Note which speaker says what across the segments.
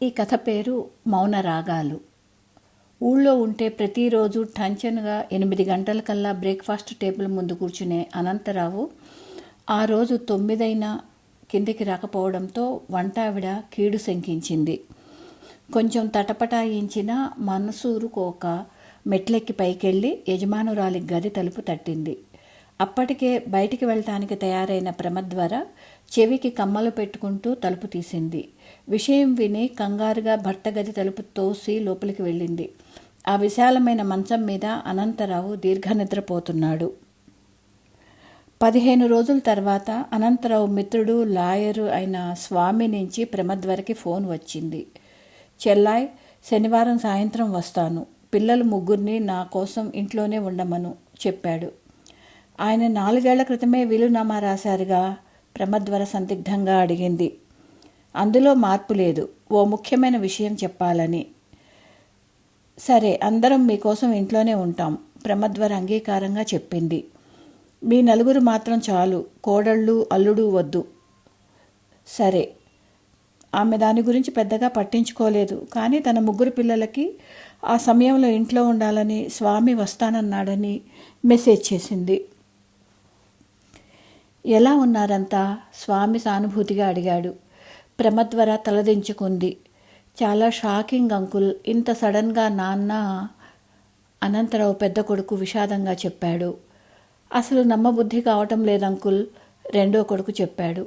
Speaker 1: ఈ కథ పేరు మౌన రాగాలు. ఊళ్ళో ఉంటే ప్రతిరోజు టంచన్గా 8 గంటలకల్లా బ్రేక్ఫాస్ట్ టేబుల్ ముందు కూర్చునే అనంతరావు ఆ రోజు 9 కిందికి రాకపోవడంతో వంటావిడ కీడు శంకించింది. కొంచెం తటపటాయించిన మనసూరుకోక మెట్లెక్కి పైకెళ్ళి యజమానురాలి గది తలుపు తట్టింది. అప్పటికే బయటికి వెళ్ళటానికి తయారైన ప్రమద్వర చెవికి కమ్మలు పెట్టుకుంటూ తలుపు తీసింది. విషయం విని కంగారుగా భర్త గది తలుపు తోసి లోపలికి వెళ్ళింది. ఆ విశాలమైన మంచం మీద అనంతరావు దీర్ఘనిద్రపోతున్నాడు. 15 రోజుల తర్వాత అనంతరావు మిత్రుడు లాయరు అయిన స్వామి నుంచి ప్రమద్వరకి ఫోన్ వచ్చింది. చెల్లాయ్, శనివారం సాయంత్రం వస్తాను. పిల్లలు 3 నా కోసం ఇంట్లోనే ఉండమను చెప్పాడు. ఆయన 4 ఏళ్ల క్రితమే వీలునామా రాశారుగా? ప్రమద్వర సందిగ్ధంగా అడిగింది. అందులో మార్పు లేదు. ఓ ముఖ్యమైన విషయం చెప్పాలని. సరే, అందరం మీకోసం ఇంట్లోనే ఉంటాం, ప్రమద్వర అంగీకారంగా చెప్పింది. మీ 4 మాత్రం చాలు, కోడళ్ళు అల్లుడు వద్దు. సరే. ఆమె దాని గురించి పెద్దగా పట్టించుకోలేదు. కానీ తన 3 పిల్లలకి ఆ సమయంలో ఇంట్లో ఉండాలని, స్వామి వస్తానన్నాడని మెసేజ్ చేసింది. ఎలా ఉన్నారంతా? స్వామి సానుభూతిగా అడిగాడు. ప్రమద్వర తలదించుకుంది. చాలా షాకింగ్ అంకుల్, ఇంత సడన్గా నాన్న. అనంతరావు పెద్ద కొడుకు విషాదంగా చెప్పాడు. అసలు నమ్మబుద్ధి కావటం లేదంకుల్, రెండో కొడుకు చెప్పాడు.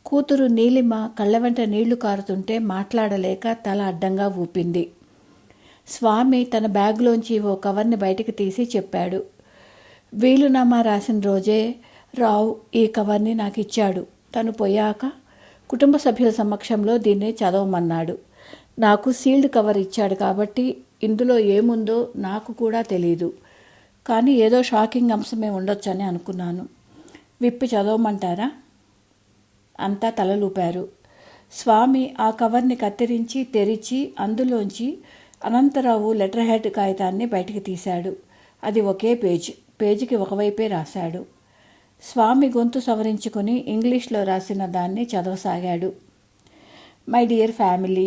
Speaker 1: కూతురు నీలిమ కళ్ళ వెంట నీళ్లు కారుతుంటే మాట్లాడలేక తల అడ్డంగా ఊపింది. స్వామి తన బ్యాగ్లోంచి ఓ కవర్ని బయటికి తీసి చెప్పాడు. వీలునామా రాసిన రోజే రావు ఈ కవర్ని నాకు ఇచ్చాడు. తను పోయాక కుటుంబ సభ్యుల సమక్షంలో దీన్ని చదవమన్నాడు. నాకు సీల్డ్ కవర్ ఇచ్చాడు కాబట్టి ఇందులో ఏముందో నాకు కూడా తెలీదు. కానీ ఏదో షాకింగ్ అంశమే ఉండొచ్చని అనుకున్నాను. విప్పి చదవమంటారా? అంతా తలలూపారు. స్వామి ఆ కవర్ని కత్తిరించి తెరిచి అందులోంచి అనంతరావు లెటర్ హెడ్ కాగితాన్ని బయటికి తీశాడు. అది ఒకే పేజీకి ఒకవైపే రాశాడు. స్వామి గొంతు సవరించుకొని ఇంగ్లీష్లో రాసిన దాన్ని చదవసాగాడు. మై డియర్ ఫ్యామిలీ,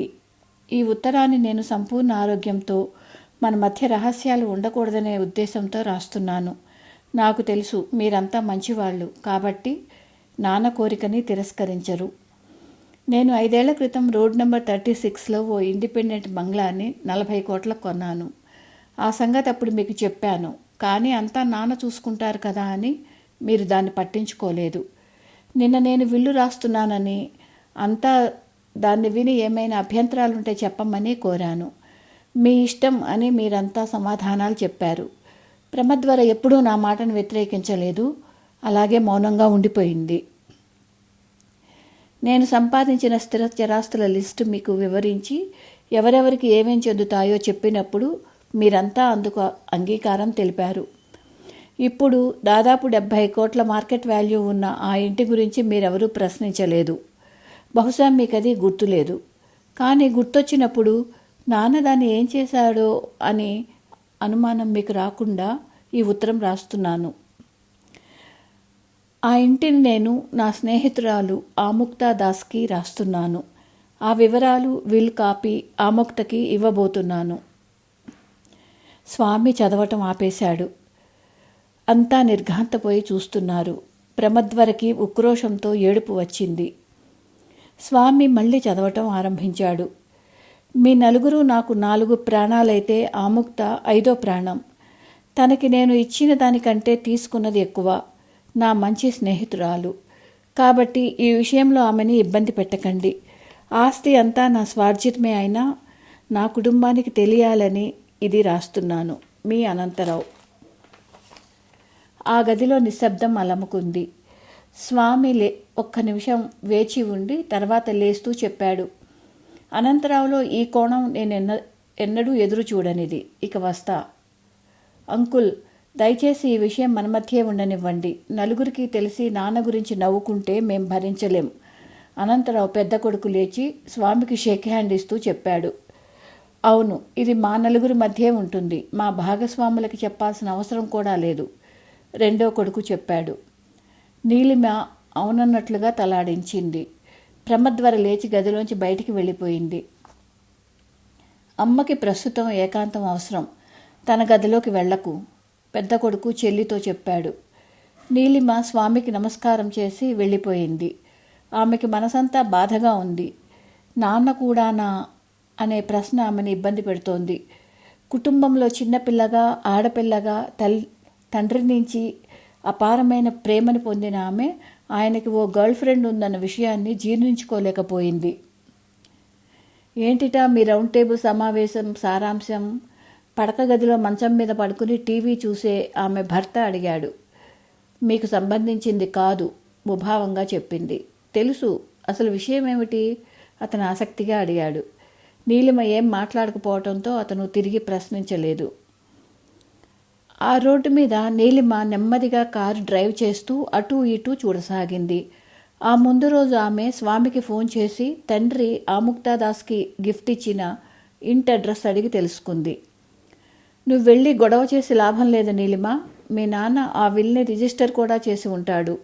Speaker 1: ఈ ఉత్తరాన్ని నేను సంపూర్ణ ఆరోగ్యంతో, మన మధ్య రహస్యాలు ఉండకూడదనే ఉద్దేశంతో రాస్తున్నాను. నాకు తెలుసు మీరంతా మంచివాళ్ళు కాబట్టి నాన్న కోరికని తిరస్కరించరు. నేను 5 ఏళ్ల క్రితం రోడ్ నెంబర్ 36లో ఓ ఇండిపెండెంట్ బంగ్లాని 40 కోట్లకు కొన్నాను. ఆ సంగతి అప్పుడు మీకు చెప్పాను. కానీ అంతా నాన్న చూసుకుంటారు కదా అని మీరు దాన్ని పట్టించుకోలేదు. నిన్న నేను విల్లు రాస్తున్నానని, అంతా దాన్ని విని ఏమైనా అభ్యంతరాలుంటే చెప్పమని కోరాను. మీ ఇష్టం అని మీరంతా సమాధానాలు చెప్పారు. ప్రమద్వర ఎప్పుడూ నా మాటను వ్యతిరేకించలేదు. అలాగే మౌనంగా ఉండిపోయింది. నేను సంపాదించిన స్థిర చరాస్తుల లిస్టు మీకు వివరించి ఎవరెవరికి ఏమేం చెందుతాయో చెప్పినప్పుడు మీరంతా అందుకు అంగీకారం తెలిపారు. ఇప్పుడు దాదాపు 70 కోట్ల మార్కెట్ వాల్యూ ఉన్న ఆ ఇంటి గురించి మీరెవరూ ప్రశ్నించలేదు. బహుశా మీకు అది గుర్తులేదు. కానీ గుర్తొచ్చినప్పుడు నాన్న దాన్ని ఏం చేశాడో అని అనుమానం మీకు రాకుండా ఈ ఉత్తరం రాస్తున్నాను. ఆ ఇంటిని నేను నా స్నేహితురాలు ఆముక్తా దాస్కి రాస్తున్నాను. ఆ వివరాలు విల్ కాపీ ఆముక్తకి ఇవ్వబోతున్నాను. స్వామి చదవటం ఆపేశాడు. అంతా నిర్ఘాంతపోయి చూస్తున్నారు. ప్రమద్వరకి ఉక్రోషంతో ఏడుపు వచ్చింది. స్వామి మళ్ళీ చదవటం ఆరంభించాడు. మీ 4 నాకు 4 ప్రాణాలైతే ఆముక్త 5వ ప్రాణం. తనకి నేను ఇచ్చిన దానికంటే తీసుకున్నది ఎక్కువ. నా మంచి స్నేహితురాలు కాబట్టి ఈ విషయంలో ఆమెని ఇబ్బంది పెట్టకండి. ఆస్తి అంతా నా స్వార్జితమే అయినా నా కుటుంబానికి తెలియాలని ఇది రాస్తున్నాను. మీ అనంతరావు. ఆ గదిలో నిశ్శబ్దం అలముకుంది. స్వామి ఒక్క నిమిషం వేచి ఉండి తర్వాత లేస్తూ చెప్పాడు. అనంతరావులో ఈ కోణం నేను ఎన్నడూ ఎదురు చూడనిది. ఇక వస్తా. అంకుల్, దయచేసి ఈ విషయం మన మధ్యే ఉండనివ్వండి. 4కి తెలిసి నాన్న గురించి నవ్వుకుంటే మేం భరించలేం. అనంతరావు పెద్ద కొడుకు లేచి స్వామికి షేక్ హ్యాండ్ ఇస్తూ చెప్పాడు. అవును, ఇది మా 4 మధ్యే ఉంటుంది. మా భాగస్వాములకి చెప్పాల్సిన అవసరం కూడా లేదు, రెండో కొడుకు చెప్పాడు. నీలిమ అవునన్నట్లుగా తలాడించింది. ప్రమద్వర లేచి గదిలోంచి బయటికి వెళ్ళిపోయింది. అమ్మకి ప్రస్తుతం ఏకాంతం అవసరం. తన గదిలోకి వెళ్ళకు, పెద్ద కొడుకు చెల్లితో చెప్పాడు. నీలిమ స్వామికి నమస్కారం చేసి వెళ్ళిపోయింది. ఆమెకి మనసంతా బాధగా ఉంది. నాన్న కూడానా అనే ప్రశ్న ఆమెను ఇబ్బంది పెడుతోంది. కుటుంబంలో చిన్నపిల్లగా, ఆడపిల్లగా తండ్రి నుంచి అపారమైన ప్రేమను పొందిన ఆమె ఆయనకి ఓ గర్ల్ ఫ్రెండ్ ఉందన్న విషయాన్ని జీర్ణించుకోలేకపోయింది. ఏంటిటా మీ రౌండ్ టేబుల్ సమావేశం సారాంశం? పడక గదిలో మంచం మీద పడుకుని టీవీ చూసే ఆమె భర్త అడిగాడు. మీకు సంబంధించింది కాదు, ముభావంగా చెప్పింది. తెలుసు, అసలు విషయం ఏమిటి? అతను ఆసక్తిగా అడిగాడు. నీలిమ ఏం మాట్లాడకపోవడంతో అతను తిరిగి ప్రశ్నించలేదు. ఆ రోడ్డు మీద నీలిమ నెమ్మదిగా కారు డ్రైవ్ చేస్తూ అటూ ఇటూ చూడసాగింది. ఆ ముందు రోజు ఆమె స్వామికి ఫోన్ చేసి తండ్రి ఆముక్తాదాస్కి గిఫ్ట్ ఇచ్చిన ఇంటి అడ్రస్ అడిగి తెలుసుకుంది. నువ్వు వెళ్ళి గొడవ చేసి లాభం లేదు నీలిమ, మీ నాన్న ఆ విల్ని రిజిస్టర్ కూడా చేసి ఉంటాడు,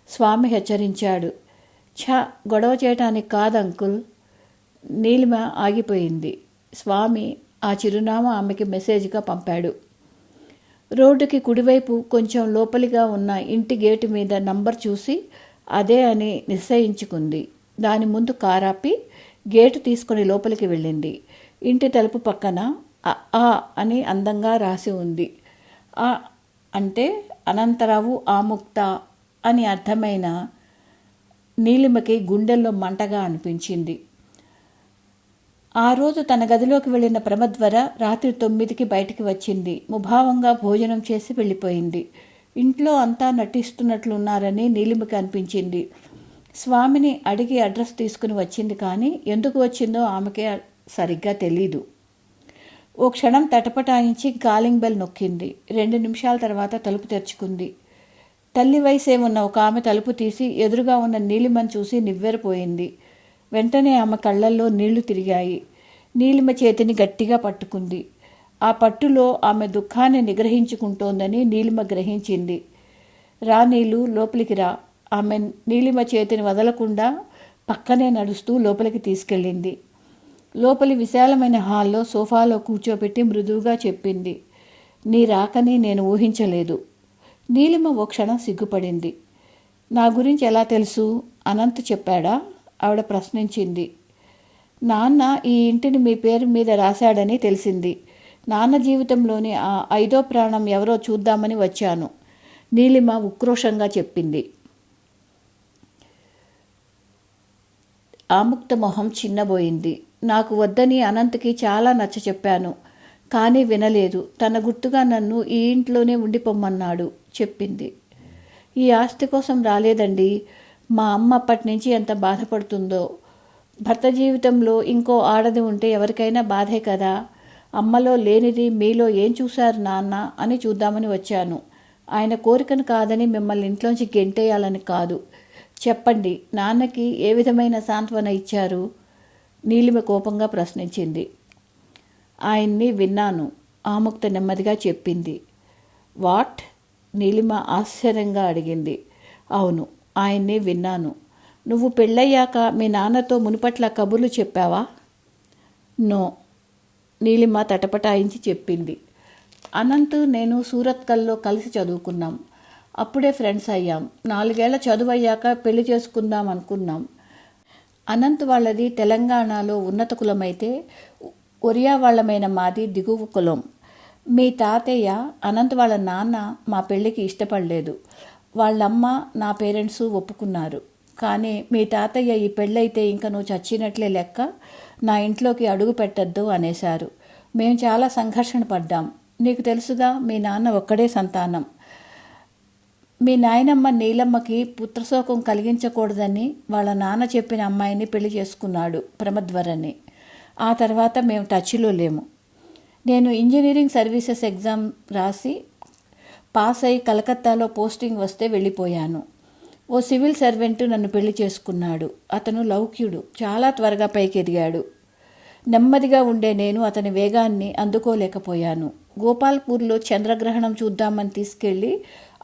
Speaker 1: స్వామి హెచ్చరించాడు. గొడవ చేయటానికి కాదు అంకుల్. నీలిమ ఆగిపోయింది. స్వామి ఆ చిరునామా ఆమెకి మెసేజ్గా పంపాడు. రోడ్డుకి కుడివైపు కొంచెం లోపలిగా ఉన్న ఇంటి గేటు మీద నంబర్ చూసి అదే అని నిశ్చయించుకుంది. దాని ముందు కారాపి గేటు తీసుకుని లోపలికి వెళ్ళింది. ఇంటి తలుపు పక్కన ఆ అని అందంగా రాసి ఉంది. ఆ అంటే అనంతరావు ఆముక్త అని అర్థమైన నీలిమకి గుండెల్లో మంటగా అనిపించింది. ఆ రోజు తన గదిలోకి వెళ్ళిన ప్రమద్వర రాత్రి 9కి బయటికి వచ్చింది. ముభావంగా భోజనం చేసి వెళ్ళిపోయింది. ఇంట్లో అంతా నటిస్తున్నట్లున్నారని నీలిమకి అనిపించింది. స్వామిని అడిగి అడ్రస్ తీసుకుని వచ్చింది, కానీ ఎందుకు వచ్చిందో ఆమెకే సరిగ్గా తెలీదు. ఓ క్షణం తటపటాయించి కాలింగ్ బెల్ నొక్కింది. 2 నిమిషాల తర్వాత తలుపు తెరుచుకుంది. తల్లి వయసే ఉన్న ఒక ఆమె తలుపు తీసి ఎదురుగా ఉన్న నీలిమను చూసి నివ్వెరపోయింది. వెంటనే ఆమె కళ్ళల్లో నీళ్లు తిరిగాయి. నీలిమ చేతిని గట్టిగా పట్టుకుంది. ఆ పట్టులో ఆమె దుఃఖాన్ని నిగ్రహించుకుంటోందని నీలిమ గ్రహించింది. రా నీళ్ళు, లోపలికి రా. ఆమె నీలిమ చేతిని వదలకుండా పక్కనే నడుస్తూ లోపలికి తీసుకెళ్ళింది. లోపలి విశాలమైన హాల్లో సోఫాలో కూర్చోబెట్టి మృదువుగా చెప్పింది. నీ రాకని నేను ఊహించలేదు. నీలిమ ఓ క్షణం సిగ్గుపడింది. నా గురించి ఎలా తెలుసు? అనంత్ చెప్పాడా? ఆవిడ ప్రశ్నించింది. నాన్న ఈ ఇంటిని మీ పేరు మీద రాశాడని తెలిసింది. నాన్న జీవితంలోని ఆ 5వ ప్రాణం ఎవరో చూద్దామని వచ్చాను, నీలిమ ఉక్రోషంగా చెప్పింది. ఆముక్త మొహం చిన్నబోయింది. నాకు వద్దని అనంత్కి చాలా నచ్చ చెప్పాను, కానీ వినలేదు. తన గుర్తుగా నన్ను ఈ ఇంట్లోనే ఉండిపోమ్మన్నాడు, చెప్పింది. ఈ ఆస్తి కోసం రాలేదండి. మా అమ్మ అప్పటి నుంచి ఎంత బాధపడుతుందో. భర్త జీవితంలో ఇంకో ఆడది ఉంటే ఎవరికైనా బాధే కదా. అమ్మలో లేనిది మీలో ఏం చూశారు నాన్న అని చూద్దామని వచ్చాను. ఆయన కోరికను కాదని మిమ్మల్ని ఇంట్లోంచి గెంటేయాలని కాదు. చెప్పండి, నాన్నకి ఏ విధమైన సాంత్వన ఇచ్చారు? నీలిమ కోపంగా ప్రశ్నించింది. ఆయన్ని విన్నాను, ఆముక్త నెమ్మదిగా చెప్పింది. వాట్? నీలిమ ఆశ్చర్యంగా అడిగింది. అవును, ఆయన్ని విన్నాను. నువ్వు పెళ్ళయ్యాక మీ నాన్నతో మునుపట్ల కబుర్లు చెప్పావా? నో, నీలిమ తటపటాయించి చెప్పింది. అనంత్ నేను సూరత్కల్లో కలిసి చదువుకున్నాం. అప్పుడే ఫ్రెండ్స్ అయ్యాం. 4 ఏళ్ల చదువు అయ్యాక పెళ్లి చేసుకుందాం అనుకున్నాం. అనంత్ వాళ్ళది తెలంగాణలో ఉన్నత కులమైతే ఒరియా వాళ్ళమైన మాది దిగువ కులం. మీ తాతయ్య అనంత్ వాళ్ళ నాన్న మా పెళ్ళికి ఇష్టపడలేదు. వాళ్ళమ్మ నా పేరెంట్స్ ఒప్పుకున్నారు. కానీ మీ తాతయ్య ఈ పెళ్ళైతే ఇంక నువ్వు చచ్చినట్లే లెక్క, నా ఇంట్లోకి అడుగు పెట్టద్దు అనేశారు. మేము చాలా సంఘర్షణ పడ్డాం. నీకు తెలుసుగా, మీ నాన్న ఒక్కడే సంతానం. మీ నాయనమ్మ నీలమ్మకి పుత్రశోకం కలిగించకూడదని వాళ్ళ నాన్న చెప్పిన అమ్మాయిని పెళ్లి చేసుకున్నాడు, ప్రమద్వరని. ఆ తర్వాత మేము టచ్లో లేము. నేను ఇంజనీరింగ్ సర్వీసెస్ ఎగ్జామ్ రాసి పాస్ అయి కలకత్తాలో పోస్టింగ్ వస్తే వెళ్ళిపోయాను. ఓ సివిల్ సర్వెంట్ నన్ను పెళ్లి చేసుకున్నాడు. అతను లౌక్యుడు, చాలా త్వరగా పైకి ఎదిగాడు. నెమ్మదిగా ఉండే నేను అతని వేగాన్ని అందుకోలేకపోయాను. గోపాల్పూర్లో చంద్రగ్రహణం చూద్దామని తీసుకెళ్ళి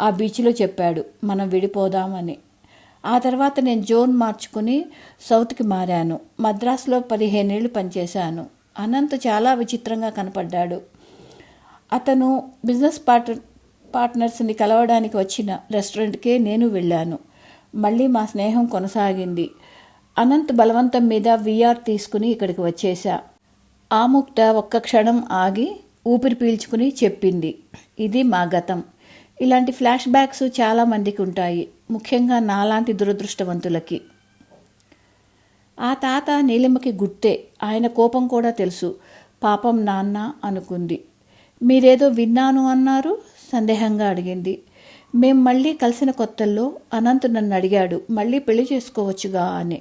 Speaker 1: ఆ బీచ్లో చెప్పాడు, మనం విడిపోదామని. ఆ తర్వాత నేను జోన్ మార్చుకుని సౌత్కి మారాను. మద్రాసులో 15 ఏళ్ళు పనిచేశాను. అనంత్ చాలా విచిత్రంగా కనపడ్డాడు. అతను బిజినెస్ పార్ట్నర్స్ని కలవడానికి వచ్చిన రెస్టారెంట్కే నేను వెళ్ళాను. మళ్ళీ మా స్నేహం కొనసాగింది. అనంత్ బలవంతం మీద వీఆర్ తీసుకుని ఇక్కడికి వచ్చేశా. ఆముక్త ఒక్క క్షణం ఆగి ఊపిరి పీల్చుకుని చెప్పింది, ఇది మా గతం. ఇలాంటి ఫ్లాష్ బ్యాక్స్ చాలామందికి ఉంటాయి, ముఖ్యంగా నాలాంటి దురదృష్టవంతులకి. ఆ తాత నీలిమకి గుర్తే, ఆయన కోపం కూడా తెలుసు. పాపం నాన్న అనుకుంది. మీరేదో విన్నాను అన్నారు, సందేహంగా అడిగింది. మేం మళ్ళీ కలిసిన కొత్తల్లో అనంత్ నన్ను అడిగాడు, మళ్ళీ పెళ్లి చేసుకోవచ్చుగా అని.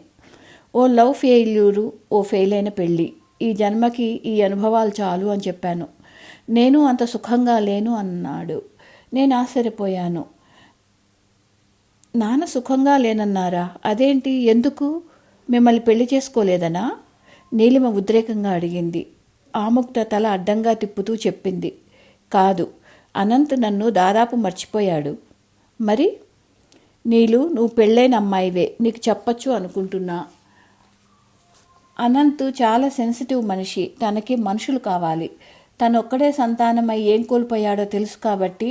Speaker 1: ఓ లవ్ ఫెయిల్యూరు, ఓ ఫెయిల్ అయిన పెళ్ళి, ఈ జన్మకి ఈ అనుభవాలు చాలు అని చెప్పాను. నేను అంత సుఖంగా లేను అన్నాడు. నేను ఆశ్చర్యపోయాను. నాన్న సుఖంగా లేనన్నారా? అదేంటి, ఎందుకు? మిమ్మల్ని పెళ్లి చేసుకోలేదనా? నీలిమ ఉద్రేకంగా అడిగింది. ఆముక్త తల అడ్డంగా తిప్పుతూ చెప్పింది, కాదు, అనంత్ నన్ను దాదాపు మర్చిపోయాడు. మరి? నీలు, నువ్వు పెళ్ళైన అమ్మాయివే, నీకు చెప్పచ్చు అనుకుంటున్నా. అనంత్ చాలా సెన్సిటివ్ మనిషి, తనకి మనుషులు కావాలి. తనొక్కడే సంతానమై ఏం కోల్పోయాడో తెలుసు కాబట్టి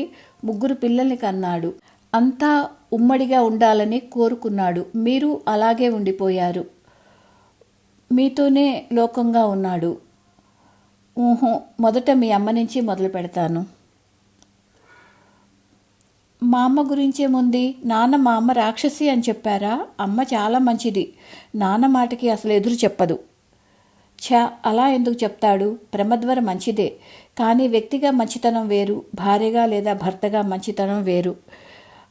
Speaker 1: 3 పిల్లల్ని కన్నాడు. అంతా ఉమ్మడిగా ఉండాలని కోరుకున్నాడు. మీరు అలాగే ఉండిపోయారు. మీతోనే లోకంగా ఉన్నాడు. మొదట మీ అమ్మ నుంచి మొదలు పెడతాను. మా అమ్మ గురించేముంది? నాన్న మా అమ్మ రాక్షసి అని చెప్పారా? అమ్మ చాలా మంచిది, నాన్న మాటకి అసలు ఎదురు చెప్పదు. అలా ఎందుకు చెప్తాడు? ప్రమద్వర మంచిదే, కానీ వ్యక్తిగా మంచితనం వేరు, భార్యగా లేదా భర్తగా మంచితనం వేరు.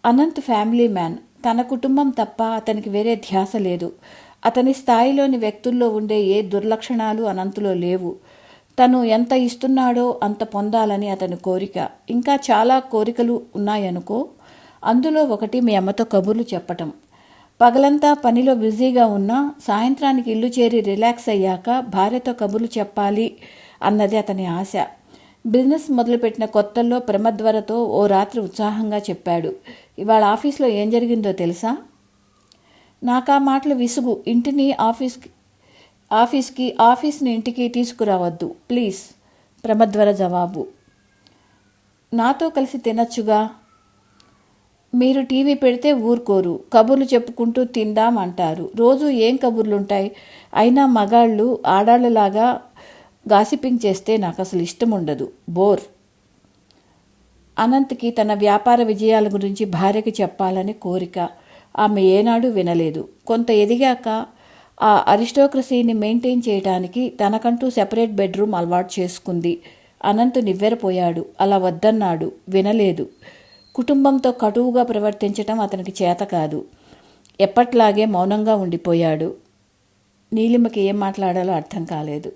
Speaker 1: అనంత్ ఫ్యామిలీ మ్యాన్, తన కుటుంబం తప్ప అతనికి వేరే ధ్యాస లేదు. అతని స్థాయిలోని వ్యక్తుల్లో ఉండే ఏ దుర్లక్షణాలు అనంతులో లేవు. తను ఎంత ఇస్తున్నాడో అంత పొందాలని అతని కోరిక. ఇంకా చాలా కోరికలు ఉన్నాయనుకో. అందులో ఒకటి మీ అమ్మతో కబుర్లు చెప్పటం. పగలంతా పనిలో బిజీగా ఉన్నా సాయంత్రానికి ఇల్లు చేరి రిలాక్స్ అయ్యాక భార్యతో కబుర్లు చెప్పాలి అన్నది అతని ఆశ. బిజినెస్ మొదలుపెట్టిన కొత్తల్లో ప్రమద్వరతో ఓ రాత్రి ఉత్సాహంగా చెప్పాడు, ఇవాళ ఆఫీస్లో ఏం జరిగిందో తెలుసా? నాకా మాటలు విసుగు. ఇంటిని ఆఫీస్ని ఇంటికి తీసుకురావద్దు ప్లీజ్. ప్రమద్వర జవాబు. నాతో కలిసి తినచ్చుగా. మీరు టీవీ పెడితే ఊరుకోరు, కబుర్లు చెప్పుకుంటూ తిందామంటారు. రోజు ఏం కబుర్లుంటాయి? అయినా మగాళ్ళు ఆడాళ్ళలాగా గాసిపింగ్ చేస్తే నాకు అసలు ఇష్టం ఉండదు, బోర్. అనంత్కి తన వ్యాపార విజయాల గురించి భార్యకి చెప్పాలని కోరిక. ఆమె ఏనాడు వినలేదు. కొంత ఎదిగాక ఆ అరిస్టోక్రసీని మెయింటైన్ చేయడానికి తనకంటూ సెపరేట్ బెడ్రూమ్ అలవాటు చేసుకుంది. అనంత్ నివ్వెరపోయాడు. అలా వద్దన్నాడు, వినలేదు. కుటుంబంతో కటువుగా ప్రవర్తించటం అతనికి చేత కాదు. ఎప్పట్లాగే మౌనంగా ఉండిపోయాడు. నీలిమకి ఏం మాట్లాడాలో అర్థం కాలేదు.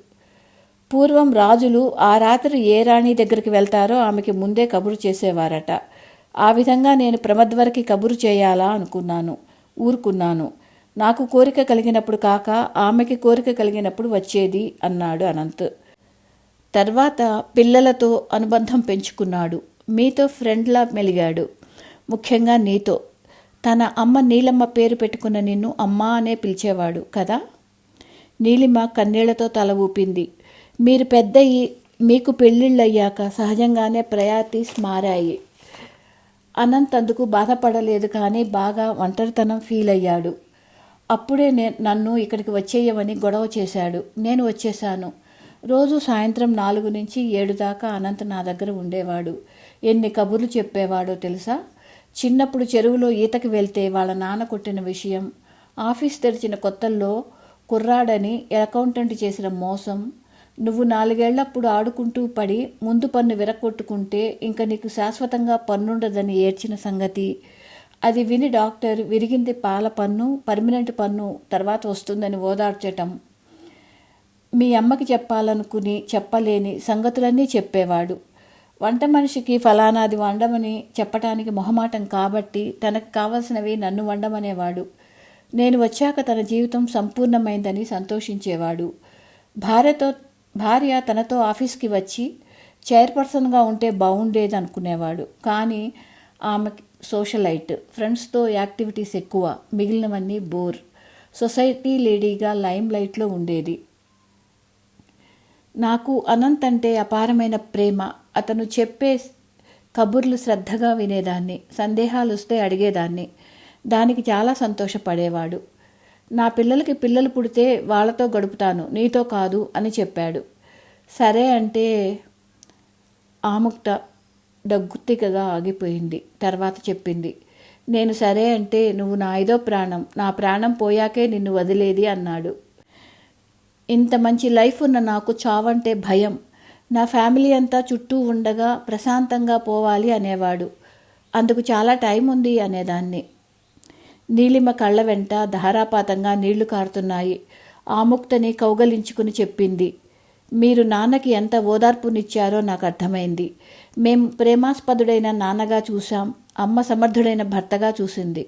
Speaker 1: పూర్వం రాజులు ఆ రాత్రి ఏ రాణి దగ్గరికి వెళ్తారో ఆమెకి ముందే కబురు చేసేవారట. ఆ విధంగా నేను ప్రమద్వరకి కబురు చేయాలా అనుకున్నాను, ఊరుకున్నాను. నాకు కోరిక కలిగినప్పుడు కాక ఆమెకి కోరిక కలిగినప్పుడు వచ్చేది అన్నాడు అనంత్. తర్వాత పిల్లలతో అనుబంధం పెంచుకున్నాడు. మీతో ఫ్రెండ్లా మెలిగాడు, ముఖ్యంగా నీతో. తన అమ్మ నీలమ్మ పేరు పెట్టుకున్న నిన్ను అమ్మా అనే పిలిచేవాడు కదా? నీలిమ కన్నీళ్లతో తల ఊపింది. మీరు పెద్దయి, మీకు పెళ్ళిళ్ళయ్యాక సహజంగానే ప్రయారిటీస్ మారాయి. అనంత్ అందుకు బాధపడలేదు, కానీ బాగా ఒంటరితనం ఫీల్ అయ్యాడు. అప్పుడే నన్ను ఇక్కడికి వచ్చేయమని గొడవ చేశాడు. నేను వచ్చేశాను. రోజు సాయంత్రం 4 నుంచి 7 దాకా అనంత్ నా దగ్గర ఉండేవాడు. ఎన్ని కబుర్లు చెప్పేవాడో తెలుసా? చిన్నప్పుడు చెరువులో ఈతకి వెళ్తే వాళ్ళ నాన్న కొట్టిన విషయం, ఆఫీస్ తెరిచిన కొత్తల్లో కుర్రాడని అకౌంటెంట్ చేసిన మోసం, నువ్వు 4 ఏళ్లప్పుడు ఆడుకుంటూ పడి ముందు పన్ను విరగొట్టుకుంటే ఇంక నీకు శాశ్వతంగా పన్నుండదని ఏడ్చిన సంగతి. అది విని డాక్టర్ విరిగింది పాల పన్ను, పర్మనెంట్ పన్ను తర్వాత వస్తుందని ఓదార్చటం. మీ అమ్మకి చెప్పాలనుకుని చెప్పలేని సంగతులన్నీ చెప్పేవాడు. వంట మనిషికి ఫలానాది వండమని చెప్పటానికి మొహమాటం కాబట్టి తనకు కావలసినవి నన్ను వండమనేవాడు. నేను వచ్చాక తన జీవితం సంపూర్ణమైందని సంతోషించేవాడు. భార్య తనతో ఆఫీస్కి వచ్చి చైర్పర్సన్గా ఉంటే బాగుండేది అనుకునేవాడు. కానీ ఆమెకి సోషలైట్, ఫ్రెండ్స్తో యాక్టివిటీస్ ఎక్కువ, మిగిలినవన్నీ బోర్. సొసైటీ లేడీగా లైమ్ లైట్లో ఉండేది. నాకు అనంత్ అంటే అపారమైన ప్రేమ. అతను చెప్పే కబుర్లు శ్రద్ధగా వినేదాన్ని, సందేహాలు వస్తే అడిగేదాన్ని. దానికి చాలా సంతోషపడేవాడు. నా పిల్లలకి పిల్లలు పుడితే వాళ్ళతో గడుపుతాను, నీతో కాదు అని చెప్పాడు. సరే అంటే ఆముక్త దగ్గుత్తికగా ఆగిపోయింది. తర్వాత చెప్పింది, నేను సరే అంటే నువ్వు నా 5వ ప్రాణం, నా ప్రాణం పోయాకే నిన్ను వదిలేది అన్నాడు. ఇంత మంచి లైఫ్ ఉన్న నాకు చావంటే భయం. నా ఫ్యామిలీ అంతా చుట్టూ ఉండగా ప్రశాంతంగా పోవాలి అనేవాడు. అందుకు చాలా టైం ఉంది అనేదాన్ని. నీలిమ కళ్ళ వెంట ధారాపాతంగా నీళ్లు కారుతున్నాయి. ఆముక్తని కౌగలించుకుని చెప్పింది, మీరు నాన్నకి ఎంత ఓదార్పునిచ్చారో నాకు అర్థమైంది. మేం ప్రేమాస్పదుడైన నాన్నగా చూశాం, అమ్మ సమర్థుడైన భర్తగా చూసింది.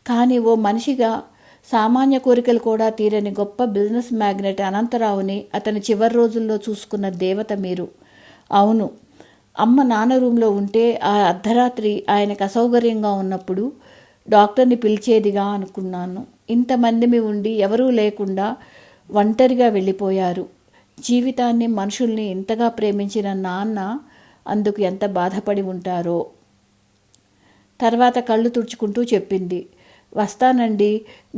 Speaker 1: కానీ ఓ మనిషిగా సామాన్య కోరికలు కూడా తీరని గొప్ప బిజినెస్ మ్యాగ్నెట్ అనంతరావుని అతని చివరి రోజుల్లో చూసుకున్న దేవత మీరు. అవును, అమ్మ నాన్న రూంలో ఉంటే ఆ అర్ధరాత్రి ఆయనకు అసౌకర్యంగా ఉన్నప్పుడు డాక్టర్ని పిలిచేదిగా అనుకున్నాను. ఇంతమందిమి ఉండి ఎవరూ లేకుండా ఒంటరిగా వెళ్ళిపోయారు. జీవితాన్ని, మనుషుల్ని ఇంతగా ప్రేమించిన నాన్న అందుకు ఎంత బాధపడి ఉంటారో. తర్వాత కళ్ళు తుడుచుకుంటూ చెప్పింది, వస్తానండి.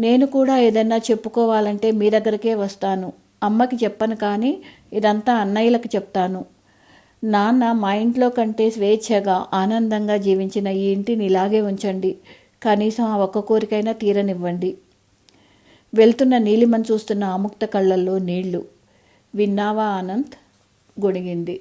Speaker 1: నేను కూడా ఏదన్నా చెప్పుకోవాలంటే మీ దగ్గరకే వస్తాను. అమ్మకి చెప్పను, కానీ ఇదంతా అన్నయ్యలకు చెప్తాను. నాన్న మా ఇంట్లో కంటే స్వేచ్ఛగా ఆనందంగా జీవించిన ఈ ఇంటిని ఇలాగే ఉంచండి. కనీసం ఆ ఒక్క కోరికైనా తీరనివ్వండి. వెళ్తున్న నీలిమని చూస్తున్న ఆముక్త కళ్ళల్లో నీళ్లు. విన్నావా అనంత్? గొణిగింది.